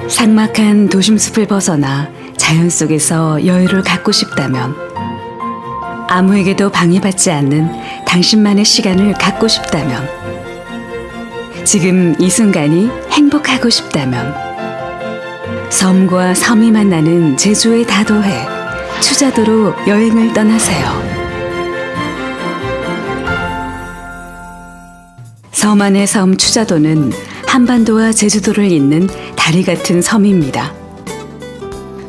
삭막한 도심숲을 벗어나 자연 속에서 여유를 갖고 싶다면, 아무에게도 방해받지 않는 당신만의 시간을 갖고 싶다면, 지금 이 순간이 행복하고 싶다면, 섬과 섬이 만나는 제주의 다도해 추자도로 여행을 떠나세요. 섬 안의 섬 추자도는 한반도와 제주도를 잇는 다리 같은 섬입니다.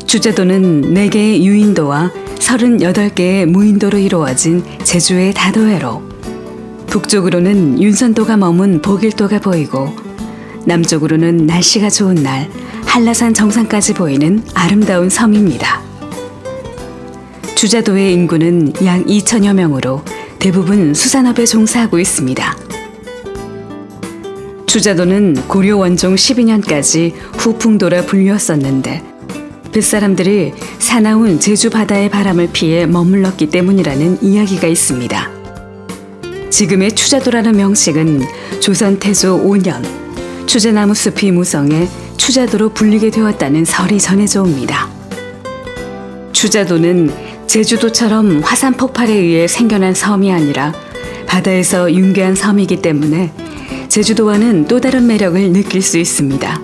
추자도는 4개의 유인도와 38개의 무인도로 이루어진 제주의 다도해로, 북쪽으로는 윤선도가 머문 보길도가 보이고, 남쪽으로는 날씨가 좋은 날 한라산 정상까지 보이는 아름다운 섬입니다. 추자도의 인구는 약 2천여 명으로 대부분 수산업에 종사하고 있습니다. 추자도는 고려 원종 12년까지 후풍도라 불리웠었는데, 뱃사람들이 사나운 제주 바다의 바람을 피해 머물렀기 때문이라는 이야기가 있습니다. 지금의 추자도라는 명칭은 조선 태조 5년 추자나무 숲이 무성해 추자도로 불리게 되었다는 설이 전해져 옵니다. 추자도는 제주도처럼 화산 폭발에 의해 생겨난 섬이 아니라 바다에서 융계한 섬이기 때문에 제주도와는 또 다른 매력을 느낄 수 있습니다.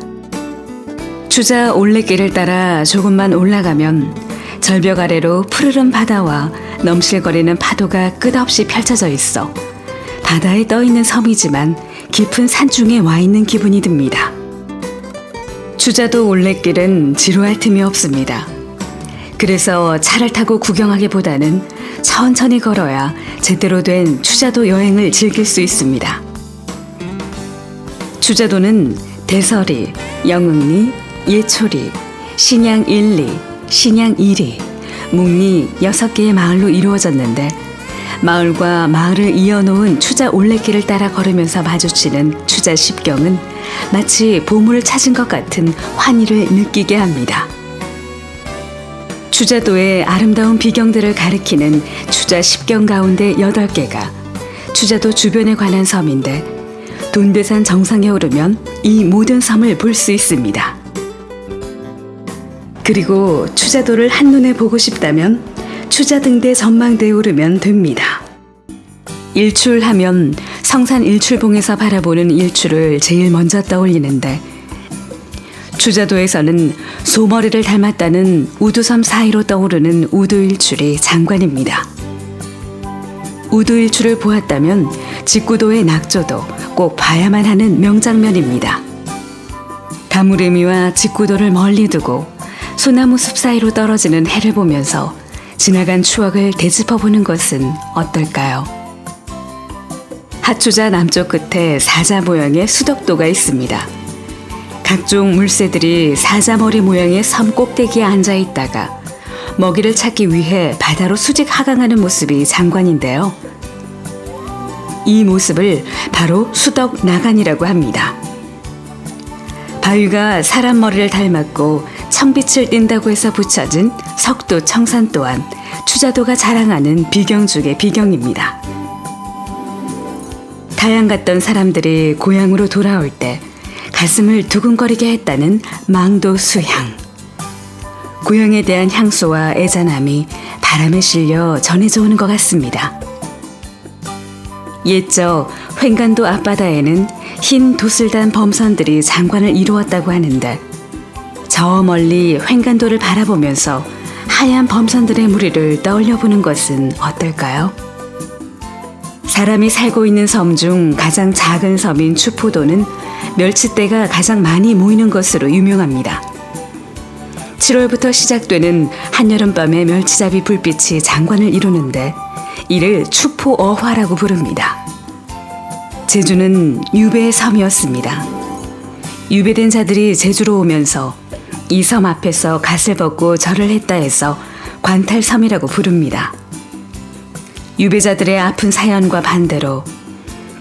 추자 올레길을 따라 조금만 올라가면 절벽 아래로 푸르른 바다와 넘실거리는 파도가 끝없이 펼쳐져 있어 바다에 떠있는 섬이지만 깊은 산중에 와 있는 기분이 듭니다. 추자도 올레길은 지루할 틈이 없습니다. 그래서 차를 타고 구경하기보다는 천천히 걸어야 제대로 된 추자도 여행을 즐길 수 있습니다. 추자도는 대서리, 영흥리, 예초리, 신양 1리, 신양 2리, 묵리 6개의 마을로 이루어졌는데, 마을과 마을을 이어놓은 추자 올레길을 따라 걸으면서 마주치는 추자 십경은 마치 보물을 찾은 것 같은 환희를 느끼게 합니다. 추자도의 아름다운 비경들을 가리키는 추자 십경 가운데 8개가 추자도 주변에 관한 섬인데, 돈대산 정상에 오르면 이 모든 섬을 볼 수 있습니다. 그리고 추자도를 한눈에 보고 싶다면 추자등대 전망대에 오르면 됩니다. 일출하면 성산 일출봉에서 바라보는 일출을 제일 먼저 떠올리는데, 추자도에서는 소머리를 닮았다는 우두섬 사이로 떠오르는 우두일출이 장관입니다. 우두일출을 보았다면 직구도의 낙조도 꼭 봐야만 하는 명장면입니다. 가무레미와 직구도를 멀리 두고 소나무 숲 사이로 떨어지는 해를 보면서 지나간 추억을 되짚어보는 것은 어떨까요? 하추자 남쪽 끝에 사자 모양의 수덕도가 있습니다. 각종 물새들이 사자머리 모양의 섬 꼭대기에 앉아 있다가 먹이를 찾기 위해 바다로 수직 하강하는 모습이 장관인데요. 이 모습을 바로 수덕 나간이라고 합니다. 바위가 사람 머리를 닮았고 청빛을 띈다고 해서 붙여진 석도 청산 또한 추자도가 자랑하는 비경 중의 비경입니다. 타양 갔던 사람들이 고향으로 돌아올 때 가슴을 두근거리게 했다는 망도 수향. 고향에 대한 향수와 애잔함이 바람에 실려 전해져 오는 것 같습니다. 옛적 횡간도 앞바다에는 흰 도슬단 범선들이 장관을 이루었다고 하는데, 저 멀리 횡간도를 바라보면서 하얀 범선들의 무리를 떠올려보는 것은 어떨까요? 사람이 살고 있는 섬 중 가장 작은 섬인 추포도는 멸치떼가 가장 많이 모이는 것으로 유명합니다. 7월부터 시작되는 한여름밤의 멸치잡이 불빛이 장관을 이루는데, 이를 추포어화라고 부릅니다. 제주는 유배의 섬이었습니다. 유배된 자들이 제주로 오면서 이 섬 앞에서 갓을 벗고 절을 했다 해서 관탈섬이라고 부릅니다. 유배자들의 아픈 사연과 반대로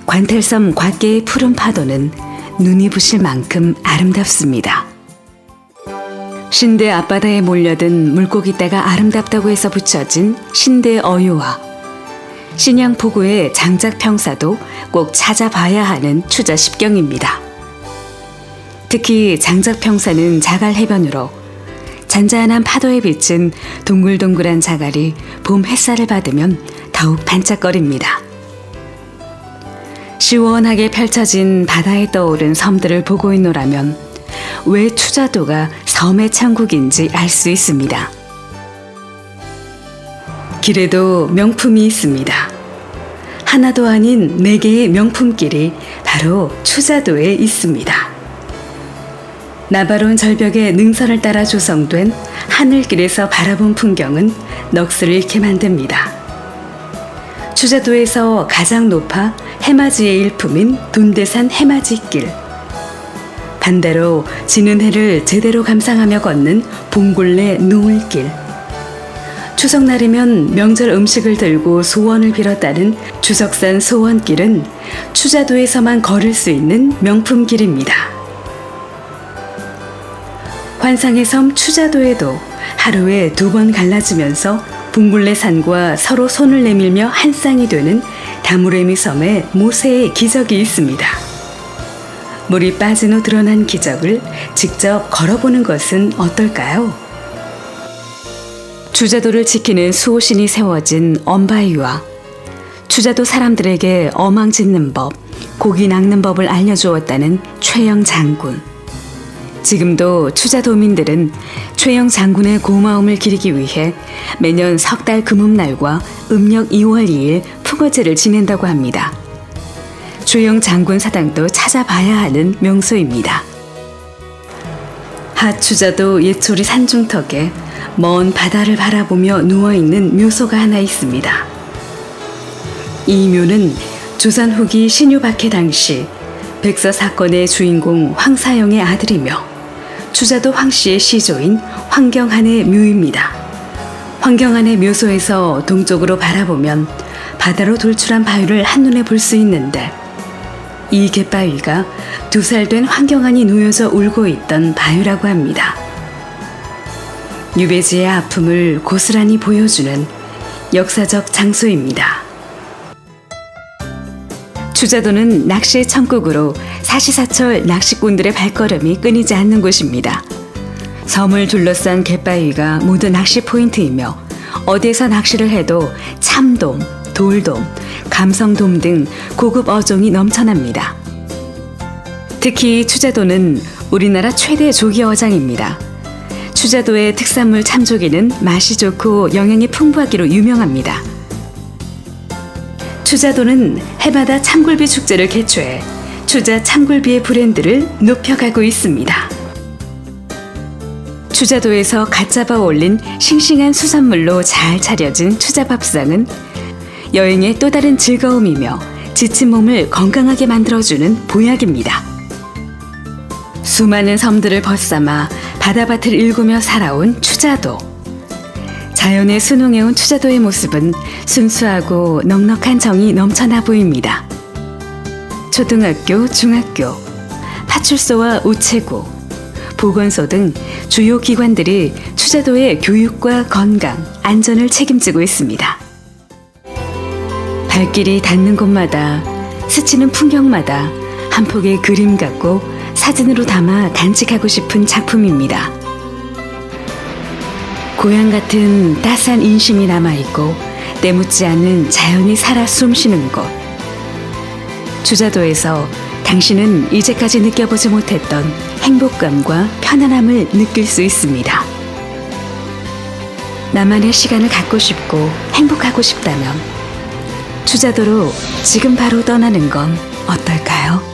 관탈섬 곽계의 푸른 파도는 눈이 부실 만큼 아름답습니다. 신대 앞바다에 몰려든 물고기떼가 아름답다고 해서 붙여진 신대 어유와 신양포구의 장작평사도 꼭 찾아봐야 하는 추자 십경입니다. 특히 장작평사는 자갈 해변으로 잔잔한 파도에 비친 동글동글한 자갈이 봄 햇살을 받으면 더욱 반짝거립니다. 시원하게 펼쳐진 바다에 떠오른 섬들을 보고 있노라면 왜 추자도가 섬의 천국인지 알 수 있습니다. 길에도 명품이 있습니다. 하나도 아닌 4개의 명품길이 바로 추자도에 있습니다. 나바론 절벽의 능선을 따라 조성된 하늘길에서 바라본 풍경은 넋을 잃게 만듭니다. 추자도에서 가장 높아 해맞이의 일품인 돈대산 해맞이길, 반대로 지는 해를 제대로 감상하며 걷는 봉골레 노을길, 추석날이면 명절 음식을 들고 소원을 빌었다는 주석산 소원길은 추자도에서만 걸을 수 있는 명품길입니다. 환상의 섬 추자도에도 하루에 2번 갈라지면서 봉골레산과 서로 손을 내밀며 한 쌍이 되는 다무레미 섬의 모세의 기적이 있습니다. 물이 빠진 후 드러난 기적을 직접 걸어보는 것은 어떨까요? 추자도를 지키는 수호신이 세워진 엄바위와 추자도 사람들에게 어망 짓는 법, 고기 낚는 법을 알려주었다는 최영 장군. 지금도 추자도민들은 최영 장군의 고마움을 기리기 위해 매년 석달 금음날과 음력 2월 2일 풍어제를 지낸다고 합니다. 최영 장군 사당도 찾아봐야 하는 명소입니다. 하추자도 예초리 산중턱에 먼 바다를 바라보며 누워있는 묘소가 하나 있습니다. 이 묘는 조선 후기 신유박해 당시 백서 사건의 주인공 황사영의 아들이며 추자도 황씨의 시조인 황경한의 묘입니다. 황경한의 묘소에서 동쪽으로 바라보면 바다로 돌출한 바위를 한눈에 볼 수 있는데 이 갯바위가 2살 된 황경한이 놓여져 울고 있던 바위라고 합니다. 유배지의 아픔을 고스란히 보여주는 역사적 장소입니다. 추자도는 낚시의 천국으로 사시사철 낚시꾼들의 발걸음이 끊이지 않는 곳입니다. 섬을 둘러싼 갯바위가 모두 낚시 포인트이며 어디에서 낚시를 해도 참돔, 돌돔, 감성돔 등 고급 어종이 넘쳐납니다. 특히 추자도는 우리나라 최대 조기 어장입니다. 추자도의 특산물 참조기는 맛이 좋고 영양이 풍부하기로 유명합니다. 추자도는 해마다 참굴비 축제를 개최해 추자 참굴비의 브랜드를 높여가고 있습니다. 추자도에서 갓 잡아 올린 싱싱한 수산물로 잘 차려진 추자밥상은 여행의 또 다른 즐거움이며 지친 몸을 건강하게 만들어주는 보약입니다. 수많은 섬들을 벗삼아 바다밭을 일구며 살아온 추자도. 자연에 순응해온 추자도의 모습은 순수하고 넉넉한 정이 넘쳐나 보입니다. 초등학교, 중학교, 파출소와 우체국, 보건소 등 주요 기관들이 추자도의 교육과 건강, 안전을 책임지고 있습니다. 발길이 닿는 곳마다, 스치는 풍경마다 한 폭의 그림 같고 사진으로 담아 간직하고 싶은 작품입니다. 고향 같은 따스한 인심이 남아있고 때묻지 않는 자연이 살아 숨쉬는 곳. 추자도에서 당신은 이제까지 느껴보지 못했던 행복감과 편안함을 느낄 수 있습니다. 나만의 시간을 갖고 싶고 행복하고 싶다면 추자도로 지금 바로 떠나는 건 어떨까요?